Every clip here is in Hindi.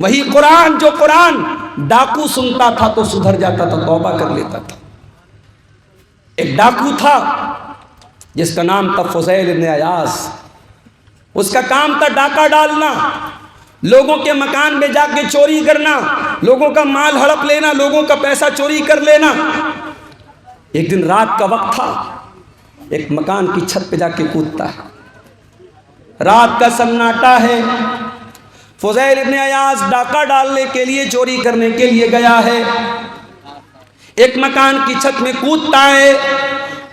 वही कुरान जो कुरान डाकू सुनता था तो सुधर जाता था, तौबा कर लेता था। एक डाकू था जिसका नाम था फुज़ैल इब्न अयाज़। उसका काम था डाका डालना, लोगों के मकान में जाके चोरी करना, लोगों का माल हड़प लेना, लोगों का पैसा चोरी कर लेना। एक दिन रात का वक्त था, एक मकान की छत पे जाके कूदता है। रात का सन्नाटा है, फुज़ैल इब्न अयाज़ डाका डालने के लिए, चोरी करने के लिए गया है। एक मकान की छत में कूदता है।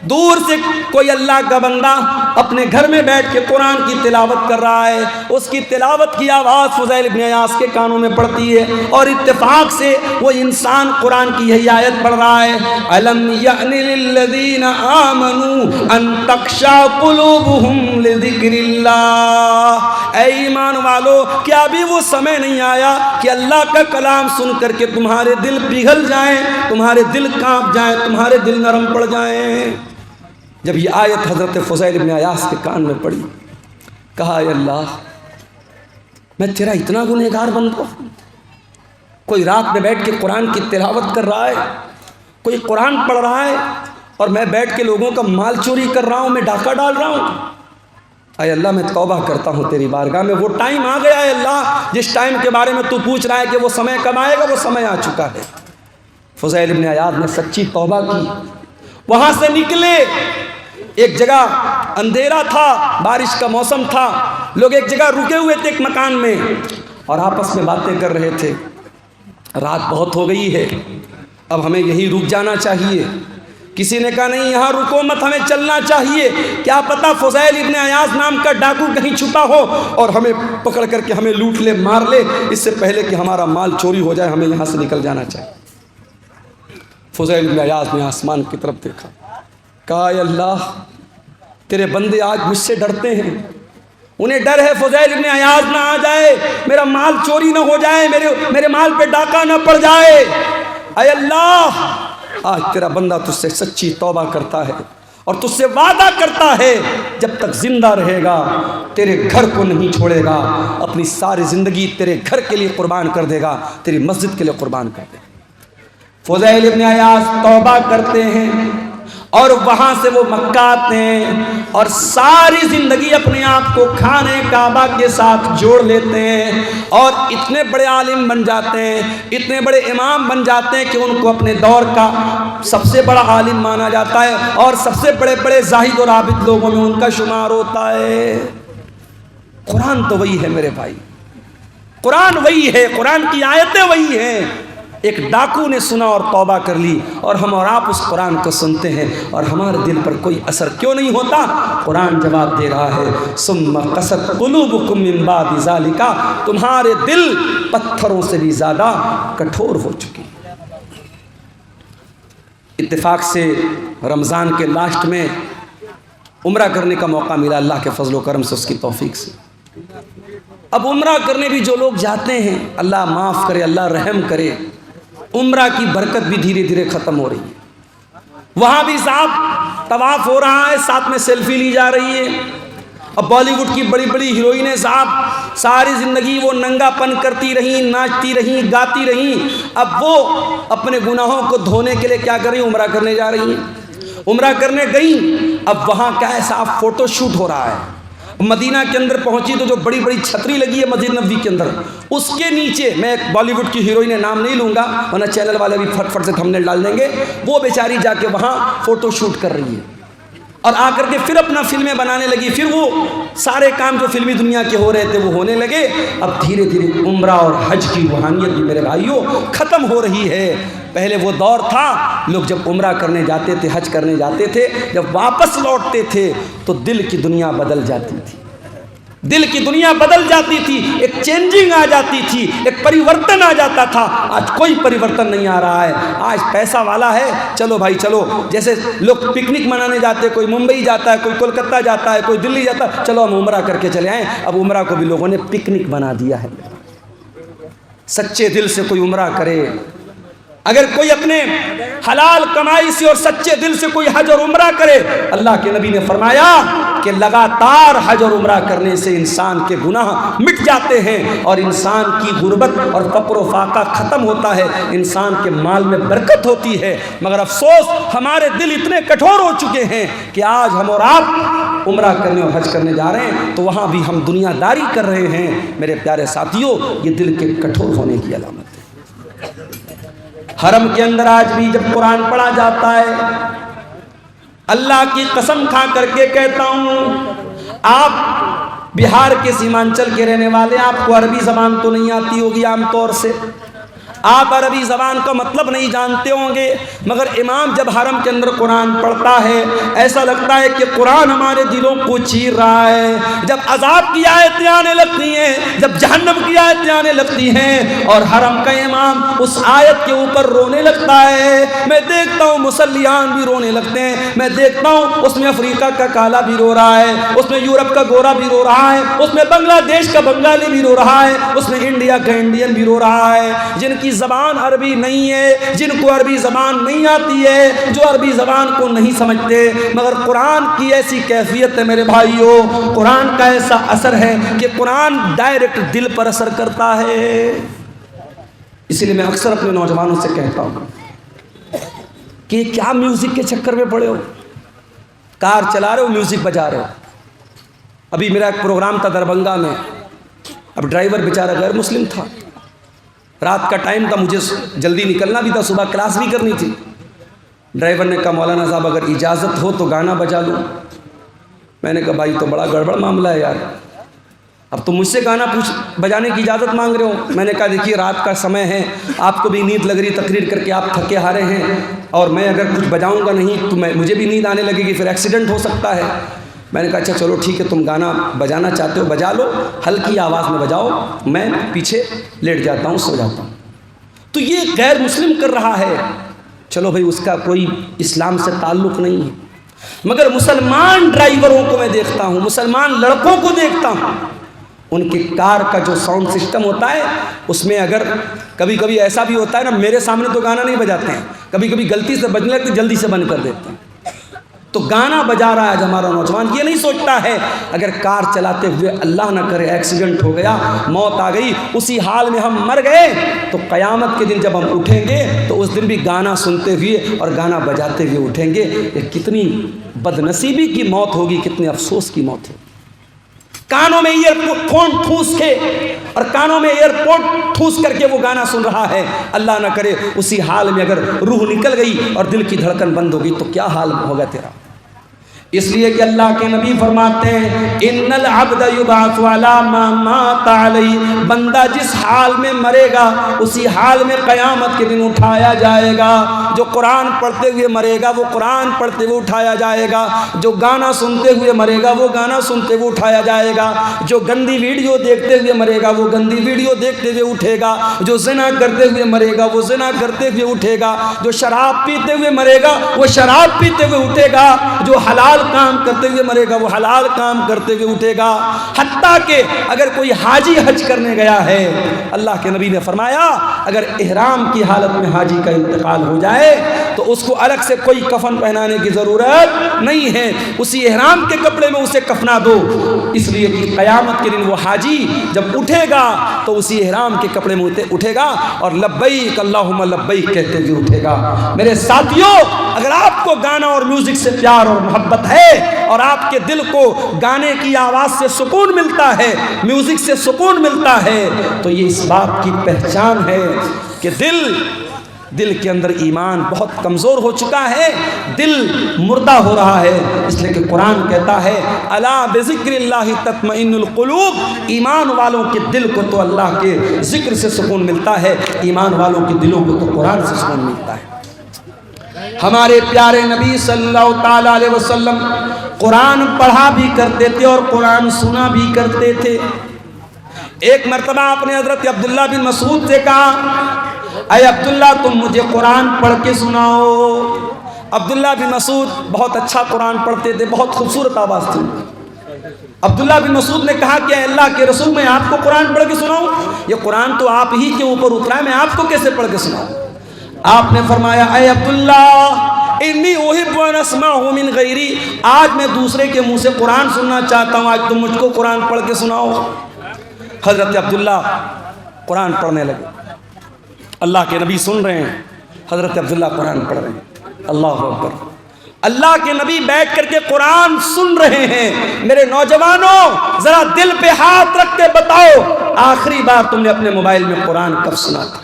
दूर से कोई अल्लाह का बंदा अपने घर में बैठ के कुरान की तिलावत कर रहा है। उसकी तिलावत की आवाज़ फुज़ैल इब्न अयाज़ के कानों में पड़ती है और इत्तेफाक से वो इंसान कुरान की यही आयत पढ़ रहा है, अलम यअनि लिल्लज़ीना आमनू अन तख़शा क़ुलूबुहुम लिज़िक्रिल्लाह। ऐ ईमान वालो, क्या अभी वो समय नहीं आया कि अल्लाह का कलाम सुन करके तुम्हारे दिल पिघल जाएं, तुम्हारे दिल कांप जाएं, तुम्हारे दिल नरम पड़ जाएं। जब ये आयत हज़रत फुज़ैल इब्न अयाज़ के कान में पड़ी, कहा अल्लाह, मैं तेरा इतना गुनहगार बंदा हूँ। कोई रात में बैठ के कुरान की तिलावत कर रहा है, कोई कुरान पढ़ रहा है और मैं बैठ के लोगों का माल चोरी कर रहा हूँ, मैं डाका डाल रहा हूँ। अय अल्लाह, मैं तौबा करता हूँ तेरी बारगाह में। वो टाइम आ गया है अल्लाह, जिस टाइम के बारे में तू पूछ रहा है कि वो समय कब आएगा, वो समय आ चुका है। फुज़ैल इब्न अयाज़ ने सच्ची तौबा की। वहाँ से निकले, एक जगह अंधेरा था, बारिश का मौसम था, लोग एक जगह रुके हुए थे एक मकान में और आपस में बातें कर रहे थे। रात बहुत हो गई है, अब हमें यहीं रुक जाना चाहिए। किसी ने कहा नहीं, यहाँ रुको मत, हमें चलना चाहिए। क्या पता फुज़ैल इब्न अयाज़ नाम का डाकू कहीं छुपा हो और हमें पकड़ करके हमें लूट ले, मार ले, इससे पहले कि हमारा माल चोरी हो जाए, हमें यहाँ से निकल जाना चाहिए। फुज़ैल इब्न अयाज़ ने आसमान की तरफ देखा, कहा अल्लाह, तेरे बंदे आज मुझसे डरते हैं। उन्हें डर है फुज़ैल इब्न अयाज़ ना आ जाए, मेरा माल चोरी ना हो जाए, मेरे माल पे डाका ना पड़ जाए। अय अल्लाह, आज तेरा बंदा तुझसे सच्ची तौबा करता है और तुझसे वादा करता है जब तक जिंदा रहेगा तेरे घर को नहीं छोड़ेगा, अपनी सारी ज़िंदगी तेरे घर के लिए कुर्बान कर देगा, तेरी मस्जिद के लिए कुर्बान कर देगा। फुज़ैल इब्न अयाज़ तौबा करते हैं और वहाँ से वो मक्का आते हैं और सारी ज़िंदगी अपने आप को खाने काबा के साथ जोड़ लेते हैं और इतने बड़े आलिम बन जाते हैं, इतने बड़े इमाम बन जाते हैं कि उनको अपने दौर का सबसे बड़ा आलिम माना जाता है और सबसे बड़े बड़े जाहिद और आबिद लोगों में उनका शुमार होता है। कुरान तो वही है मेरे भाई, कुरान वही है, कुरान की आयतें वही हैं। एक डाकू ने सुना और तौबा कर ली और हम और आप उस कुरान को सुनते हैं और हमारे दिल पर कोई असर क्यों नहीं होता? कुरान जवाब दे रहा है, सुम्मा क़सत क़ुलूबुकुम मिन बादि ज़ालिका, तुम्हारे दिल पत्थरों से भी ज़्यादा कठोर हो चुके। इत्तेफाक से रमज़ान के लास्ट में उम्रा करने का मौका मिला अल्लाह के फजल व करम से, उसकी तौफीक से। अब उम्रा करने भी जो लोग जाते हैं, अल्लाह माफ़ करे, अल्लाह रहम करे, उम्रा की बरकत भी धीरे धीरे ख़त्म हो रही है। वहाँ भी साहब तवाफ़ हो रहा है, साथ में सेल्फी ली जा रही है। अब बॉलीवुड की बड़ी बड़ी हीरोइनें साहब सारी ज़िंदगी वो नंगापन करती रहीं, नाचती रहीं, गाती रहीं। अब वो अपने गुनाहों को धोने के लिए क्या कर रही, उम्रा करने जा रही हैं। उम्रा करने गई, अब वहाँ क्या है साहब, फ़ोटो शूट हो रहा है। मदीना के अंदर पहुंची तो जो बड़ी बड़ी छतरी लगी है मस्जिद नबवी के अंदर, उसके नीचे, मैं एक बॉलीवुड की हीरोइन का नाम नहीं लूँगा वरना चैनल वाले भी फट से थंबनेल डाल देंगे, वो बेचारी जाके वहाँ फ़ोटो शूट कर रही है और आकर के फिर अपना फिल्में बनाने लगी। फिर वो सारे काम जो फिल्मी दुनिया के हो रहे थे वो होने लगे। अब धीरे धीरे उम्रा और हज की रूहानियत भी मेरे भाइयों ख़त्म हो रही है। पहले वो दौर था, लोग जब उम्रा करने जाते थे, हज करने जाते थे, जब वापस लौटते थे तो दिल की दुनिया बदल जाती थी, दिल की दुनिया बदल जाती थी, एक चेंजिंग आ जाती थी, एक परिवर्तन आ जाता था। आज कोई परिवर्तन नहीं आ रहा है। आज पैसा वाला है, चलो भाई चलो, जैसे लोग पिकनिक मनाने जाते हैं, कोई मुंबई जाता है, कोई कोलकाता जाता है, कोई दिल्ली जाता है, चलो हम उम्रा करके चले आएँ। अब उम्रा को भी लोगों ने पिकनिक बना दिया है। सच्चे दिल से कोई उम्रा करे, अगर कोई अपने हलाल कमाई से और सच्चे दिल से कोई हज और उम्रा करे, अल्लाह के नबी ने फरमाया कि लगातार हज और उम्रा करने से इंसान के गुनाह मिट जाते हैं और इंसान की गुर्बत और फक्र फाका ख़त्म होता है, इंसान के माल में बरकत होती है। मगर अफसोस हमारे दिल इतने कठोर हो चुके हैं कि आज हम और आप उम्रा करने और हज करने जा रहे हैं तो वहाँ भी हम दुनियादारी कर रहे हैं। मेरे प्यारे साथियों, ये दिल के कठोर होने की अलामत है। हरम के अंदर आज भी जब कुरान पढ़ा जाता है, अल्लाह की कसम खा करके कहता हूँ, आप बिहार के सीमांचल के रहने वाले, आपको अरबी ज़बान तो नहीं आती होगी आमतौर से, आप अरबी ज़बान का मतलब नहीं जानते होंगे, मगर इमाम जब हरम के अंदर कुरान पढ़ता है ऐसा लगता है कि कुरान हमारे दिलों को चीर रहा है। जब अजाब की आयतें आने लगती हैं, जब जहन्नम की आयतें आने लगती हैं और हरम का इमाम उस आयत के ऊपर रोने लगता है, मैं देखता हूँ मुसल्लियान भी रोने लगते हैं, मैं देखता हूँ उसमें अफ्रीका का काला भी रो रहा है, उसमें यूरोप का गोरा भी रो रहा है, उसमें बांग्लादेश का बंगाली भी रो रहा है, उसमें इंडिया का इंडियन भी रो रहा है। जिनकी ज़बान अरबी नहीं है, जिनको अरबी ज़बान नहीं आती है, जो अरबी ज़बान को नहीं समझते, मगर कुरान की ऐसी कैफियत है मेरे भाइयों, कुरान का ऐसा असर है कि कुरान डायरेक्ट दिल पर असर करता है। इसलिए मैं अक्सर अपने नौजवानों से कहता हूँ कि क्या म्यूज़िक के चक्कर में पड़े हो, कार चला रहे हो म्यूज़िक बजा रहे हो। अभी मेरा एक प्रोग्राम था दरभंगा में, अब ड्राइवर बेचारा गैर मुस्लिम था, रात का टाइम था, मुझे जल्दी निकलना भी था, सुबह क्लास भी करनी थी। ड्राइवर ने कहा मौलाना साहब अगर इजाज़त हो तो गाना बजा लूँ। मैंने कहा भाई तो बड़ा गड़बड़ मामला है यार, अब तो मुझसे गाना बजाने की इजाज़त मांग रहे हो। मैंने कहा देखिए रात का समय है, आपको भी नींद लग रही, तकरीर करके आप थके हारे हैं, और मैं अगर कुछ बजाऊँगा नहीं तो मुझे भी नींद आने लगेगी, फिर एक्सीडेंट हो सकता है। मैंने कहा अच्छा चलो ठीक है, तुम गाना बजाना चाहते हो बजा लो, हल्की आवाज़ में बजाओ, मैं पीछे लेट जाता हूँ, सो जाता हूँ। तो ये गैर मुस्लिम कर रहा है, चलो भाई उसका कोई इस्लाम से ताल्लुक़ नहीं है, मगर मुसलमान ड्राइवरों को मैं देखता हूँ, मुसलमान लड़कों को देखता हूँ, उनके कार का जो साउंड सिस्टम होता है उसमें अगर कभी कभी ऐसा भी होता है ना, मेरे सामने तो गाना नहीं बजाते हैं, कभी कभी गलती से बजने लगते जल्दी से बंद कर देते हैं। तो गाना बजा रहा है हमारा नौजवान, ये नहीं सोचता है अगर कार चलाते हुए अल्लाह ना करे एक्सीडेंट हो गया, मौत आ गई, उसी हाल में हम मर गए, तो क़यामत के दिन जब हम उठेंगे तो उस दिन भी गाना सुनते हुए और गाना बजाते हुए उठेंगे। ये कितनी बदनसीबी की मौत होगी, कितने अफसोस की मौत है। कानों में ईयरफोन ठूस के और कानों में एयरपोर्ट ठूस करके वो गाना सुन रहा है, अल्लाह ना करे उसी हाल में अगर रूह निकल गई और दिल की धड़कन बंद हो गई तो क्या हाल होगा तेरा। इसलिए कि अल्लाह के नबी फरमाते हैं इन्नल अब्द युबअस अला मा मात अलैहि, बंदा जिस हाल में मरेगा उसी हाल में क़यामत के दिन उठाया जाएगा। जो कुरान पढ़ते हुए मरेगा वो कुरान पढ़ते हुए उठाया जाएगा, जो गाना सुनते हुए मरेगा वो गाना सुनते हुए उठाया जाएगा, जो गंदी वीडियो देखते हुए मरेगा वो गंदी वीडियो देखते हुए उठेगा, जो ज़िना करते हुए मरेगा वो ज़िना करते हुए उठेगा, जो शराब पीते हुए मरेगा वो शराब पीते हुए उठेगा, जो हलाल काम करते हुए मरेगा वो हलाल काम करते हुए उठेगा। हत्ता के अगर कोई हाजी हज करने गया है, अल्लाह के नबी ने फरमाया अगर इहराम की हालत में हाजी का इंतकाल हो जाए तो उसको अलग से कोई कफन पहनाने की ज़रूरत नहीं है, उसी इहराम के कपड़े में उसे कफना दो। इसलिए कि क़यामत के दिन वो हाजी जब उठेगा तो उसी इहराम के कपड़े में उठेगा और लब्बैक अल्लाहुम्मा लब्बैक कहते हुए उठेगा। मेरे साथियों, अगर आपको गाना और म्यूज़िक से प्यार और मोहब्बत है और आपके दिल को गाने की आवाज़ से सुकून मिलता है, म्यूज़िक से सुकून मिलता है, तो ये इस बात की पहचान है कि दिल के अंदर ईमान बहुत कमज़ोर हो चुका है, दिल मुर्दा हो रहा है। इसलिए कि कुरान कहता है अला बिज़िक्रिल्लाहि तत्मइन्नुल क़ुलूब, ईमान वालों के दिल को तो अल्लाह के ज़िक्र से सुकून मिलता है, ईमान वालों के दिलों को तो कुरान से सुकून मिलता है। हमारे प्यारे नबी सल्लल्लाहु ताला अलैहि वसल्लम कुरान पढ़ा भी करते थे और कुरान सुना भी करते थे। एक मरतबा आपने हज़रत अब्दुल्ला बिन मसूद से कहा, अय अब्दुल्ला तुम मुझे कुरान पढ़ के सुनाओ। अब्दुल्ला बिन मसूद बहुत अच्छा कुरान पढ़ते थे, बहुत खूबसूरत आवाज़ थी। अब्दुल्ला बिन मसूद ने कहा कि अल्लाह के रसूल मैं आपको कुरान पढ़ के सुनाऊँ? ये कुरान तो आप ही के ऊपर उतरा है, मैं आपको कैसे पढ़ के सुनाऊँ? आपने फरमाया अय अब्दुल्ला इन्नी उहिब्बु अन अस्मअहु मिन गैरी, आज मैं दूसरे के मुंह से कुरान सुनना चाहता हूँ, आज तुम मुझको कुरान पढ़ के सुनाओ। हज़रत अब्दुल्ला कुरान पढ़ने लगे, अल्लाह के नबी सुन रहे हैं, हज़रत अब्दुल्ला कुरान पढ़ रहे हैं। अल्लाह अकबर, अल्लाह के नबी बैठ करके कुरान सुन रहे हैं। मेरे नौजवानों, ज़रा दिल पे हाथ रख के बताओ, आखिरी बार तुमने अपने मोबाइल में कुरान कब सुना था?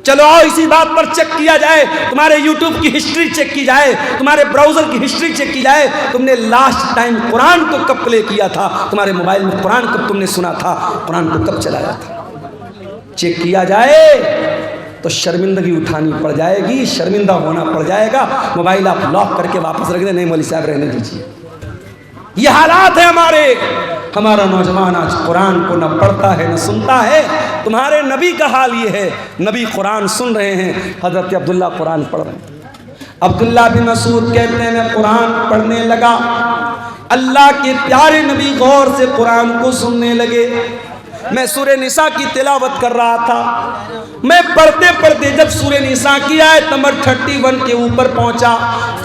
चलो आओ इसी बात पर चेक किया जाए, तुम्हारे यूट्यूब की हिस्ट्री चेक की जाए, तुम्हारे ब्राउज़र की हिस्ट्री चेक की जाए, तुमने लास्ट टाइम कुरान को कब प्ले किया था, तुम्हारे मोबाइल में कुरान कब तुमने सुना था, कुरान को कब चलाया था। चेक किया जाए तो शर्मिंदगी उठानी पड़ जाएगी, शर्मिंदा होना पड़ जाएगा। मोबाइल आप लॉक करके वापस रख दें, नहीं मौलवी साहब रहने दीजिए। ये हालात है हमारे। हमारा नौजवान आज कुरान को न पढ़ता है न सुनता है। तुम्हारे नबी का हाल ये है, नबी कुरान सुन रहे हैं, हज़रत अब्दुल्ला कुरान पढ़ रहे हैं। अब्दुल्ला बिन मसूद कहते हैं मैं कुरान पढ़ने लगा, अल्लाह के प्यारे नबी गौर से कुरान को सुनने लगे। मैं सूरह निसा की तिलावत कर रहा था, मैं पढ़ते पढ़ते जब सूरह निसा की आयत नंबर 31 के ऊपर पहुंचा,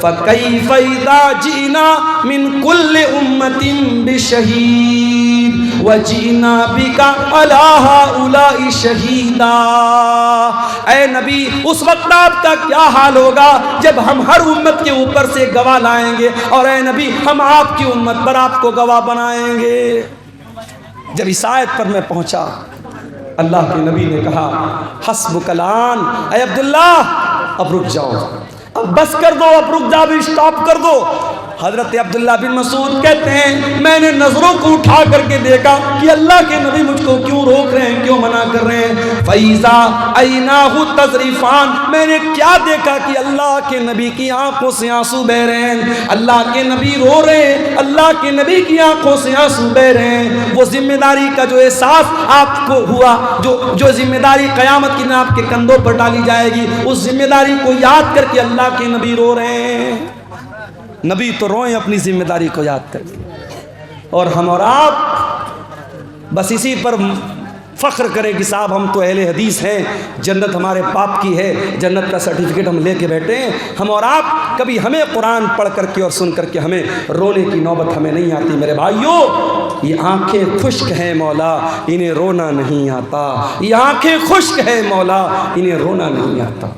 फ़कैफ़ इज़ा जीना मिन कुल्लि उम्मतिन बिशहीद व जीना बिका अला हाउलाई शहीदा। ऐ नबी, उस वक्त आपका क्या हाल होगा जब हम हर उम्मत के ऊपर से गवाह लाएंगे, और ऐ नबी हम आपकी उम्मत पर आपको गवाह बनाएंगे। जब इस आयत पर मैं पहुंचा, अल्लाह के नबी ने कहा हस्बुकलान, ऐ अब्दुल्ला अब रुक जाओ, अब बस कर दो, अब रुक जाओ, अब स्टॉप कर दो। हज़रत अब्दुल्ला बिन मसूद कहते हैं मैंने नज़रों को उठा करके देखा कि अल्लाह के नबी मुझको क्यों रोक रहे हैं, क्यों मना कर रहे हैं। फ़ैज़ा ऐनाहु तज़रिफ़ान, मैंने क्या देखा कि अल्लाह के नबी की आंखों से आंसू बह रहे हैं, अल्लाह के नबी रो रहे हैं, अल्लाह के नबी की आंखों से आंसू बह रहे हैं। वो जिम्मेदारी का जो एहसास आपको हुआ, जो जिम्मेदारी क़यामत के दिन आपके कंधों पर डाली जाएगी, उस जिम्मेदारी को याद करके अल्लाह के नबी रो रहे हैं। नबी तो रोएं अपनी जिम्मेदारी को याद करके, और हम और आप बस इसी पर फ़ख्र करें कि साहब हम तो अहले हदीस हैं, जन्नत हमारे बाप की है, जन्नत का सर्टिफिकेट हम लेके बैठे हैं। हम और आप कभी हमें कुरान पढ़ करके और सुन करके हमें रोने की नौबत हमें नहीं आती। मेरे भाइयों, ये आंखें खुश्क हैं मौला, इन्हें रोना नहीं आता। ये आंखें खुश्क हैं मौला, इन्हें रोना नहीं आता।